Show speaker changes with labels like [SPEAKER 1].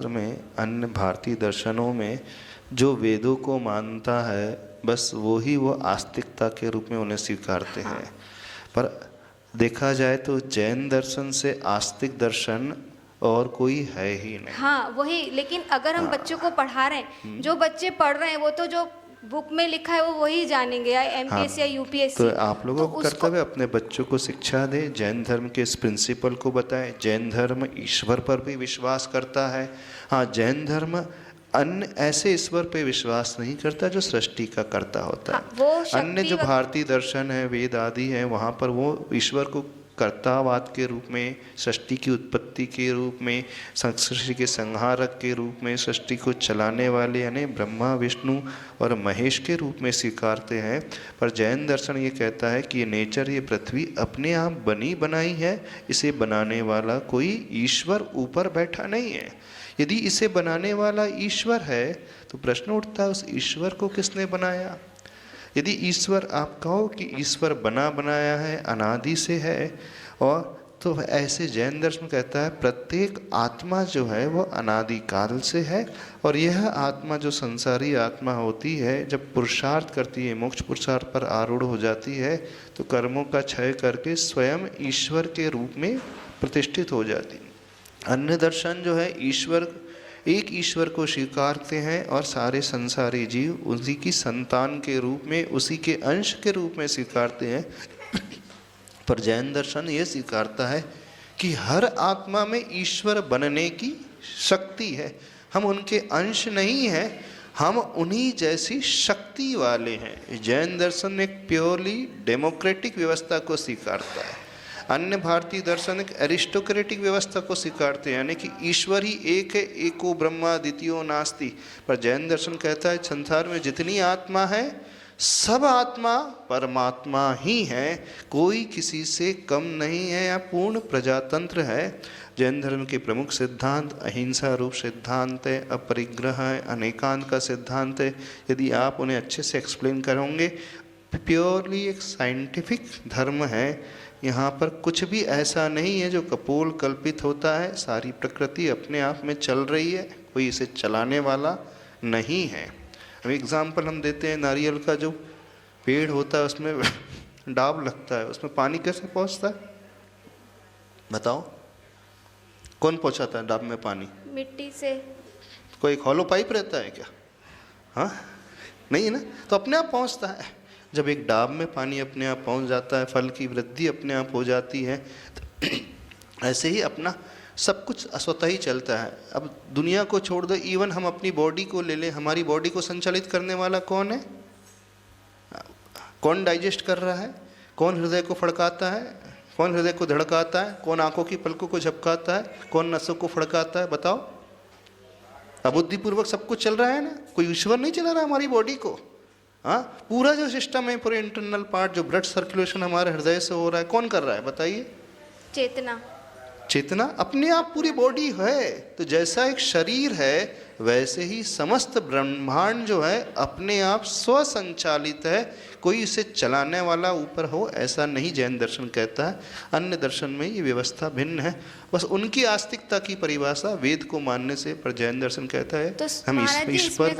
[SPEAKER 1] में अन्य भारतीय दर्शनों में जो वेदों को मानता है बस वो आस्तिकता के रूप में उन्हें स्वीकारते हैं। पर देखा जाए तो जैन दर्शन से आस्तिक दर्शन और कोई है ही नहीं।
[SPEAKER 2] हाँ वही, लेकिन अगर हम बच्चों को पढ़ा रहे हैं, जो बच्चे पढ़ रहे हैं वो तो जो बुक में लिखा है वो वही जानेंगे, या एमपीएससी या यूपीएससी।
[SPEAKER 1] तो आप लोगों को कर्तव्य अपने बच्चों को शिक्षा दें, जैन धर्म के इस प्रिंसिपल को बताएं। जैन धर्म ईश्वर पर भी विश्वास करता है। हाँ, जैन धर्म अन्य ऐसे ईश्वर पे विश्वास नहीं करता जो सृष्टि का कर्ता होता है।
[SPEAKER 2] वो
[SPEAKER 1] अन्य जो भारतीय दर्शन है, वेद आदि है, वहाँ पर वो ईश्वर को कर्तावाद के रूप में, सृष्टि की उत्पत्ति के रूप में, सृष्टि के संहारक के रूप में, सृष्टि को चलाने वाले यानी ब्रह्मा विष्णु और महेश के रूप में स्वीकारते हैं। पर जैन दर्शन ये कहता है कि ये नेचर, ये पृथ्वी अपने आप बनी बनाई है, इसे बनाने वाला कोई ईश्वर ऊपर बैठा नहीं है। यदि इसे बनाने वाला ईश्वर है तो प्रश्न उठता है उस ईश्वर को किसने बनाया। यदि ईश्वर आप कहो कि ईश्वर बना बनाया है, अनादि से है, और तो ऐसे जैन दर्शन कहता है प्रत्येक आत्मा जो है वो अनादि काल से है, और यह आत्मा जो संसारी आत्मा होती है जब पुरुषार्थ करती है, मोक्ष पुरुषार्थ पर आरूढ़ हो जाती है तो कर्मों का क्षय करके स्वयं ईश्वर के रूप में प्रतिष्ठित हो जाती है। अन्य दर्शन जो है ईश्वर, एक ईश्वर को स्वीकारते हैं और सारे संसारी जीव उसी की संतान के रूप में, उसी के अंश के रूप में स्वीकारते हैं। पर जैन दर्शन ये स्वीकारता है कि हर आत्मा में ईश्वर बनने की शक्ति है। हम उनके अंश नहीं हैं, हम उन्हीं जैसी शक्ति वाले हैं। जैन दर्शन एक प्योरली डेमोक्रेटिक व्यवस्था को स्वीकारता है। अन्य भारतीय दर्शन एक एरिस्टोक्रेटिक व्यवस्था को स्वीकारते हैं, यानी कि ईश्वर ही एक है, एको ब्रह्मा द्वितीयो नास्ति। पर जैन दर्शन कहता है संसार में जितनी आत्मा है सब आत्मा परमात्मा ही है, कोई किसी से कम नहीं है, या पूर्ण प्रजातंत्र है। जैन धर्म के प्रमुख सिद्धांत अहिंसा रूप सिद्धांत है, अपरिग्रह है, अनेकांत का सिद्धांत है। यदि आप उन्हें अच्छे से एक्सप्लेन करोगे, प्योरली एक साइंटिफिक धर्म है। यहाँ पर कुछ भी ऐसा नहीं है जो कपोल कल्पित होता है। सारी प्रकृति अपने आप में चल रही है, कोई इसे चलाने वाला नहीं है। अब एग्जाम्पल हम देते हैं, नारियल का जो पेड़ होता है उसमें डाब लगता है, उसमें पानी कैसे पहुँचता है बताओ? कौन पहुँचाता है डाब में पानी?
[SPEAKER 2] मिट्टी से।
[SPEAKER 1] कोई एक हॉलो पाइप रहता है क्या? हाँ, नहीं है ना, तो अपने आप पहुँचता है। जब एक डाब में पानी अपने आप पहुंच जाता है, फल की वृद्धि अपने आप हो जाती है, तो ऐसे ही अपना सब कुछ स्वतः ही चलता है। अब दुनिया को छोड़ दो, इवन हम अपनी बॉडी को ले लें, हमारी बॉडी को संचालित करने वाला कौन है? कौन डाइजेस्ट कर रहा है? कौन हृदय को फड़काता है? कौन हृदय को धड़काता है? कौन आंखों की पलकों को झपकाता है? कौन नसों को फड़काता है? बताओ। अबुद्धिपूर्वक सब कुछ चल रहा है ना, कोई ईश्वर नहीं चला रहा हमारी बॉडी को। हाँ, पूरा जो सिस्टम है, पूरे इंटरनल पार्ट, जो ब्लड सर्कुलेशन हमारे हृदय से हो रहा है, कौन कर रहा है बताइए?
[SPEAKER 2] चेतना। चेतना
[SPEAKER 1] अपने आप पूरी बॉडी है। तो जैसा एक शरीर है वैसे ही समस्त ब्रह्मांड जो है अपने आप स्वसंचालित है, कोई इसे चलाने वाला ऊपर हो ऐसा नहीं जैन दर्शन कहता है। अन्य दर्शन में ये व्यवस्था भिन्न है, बस उनकी आस्तिकता की परिभाषा वेद को मानने से। पर जैन दर्शन कहता है
[SPEAKER 2] तो
[SPEAKER 1] हम ईश्वर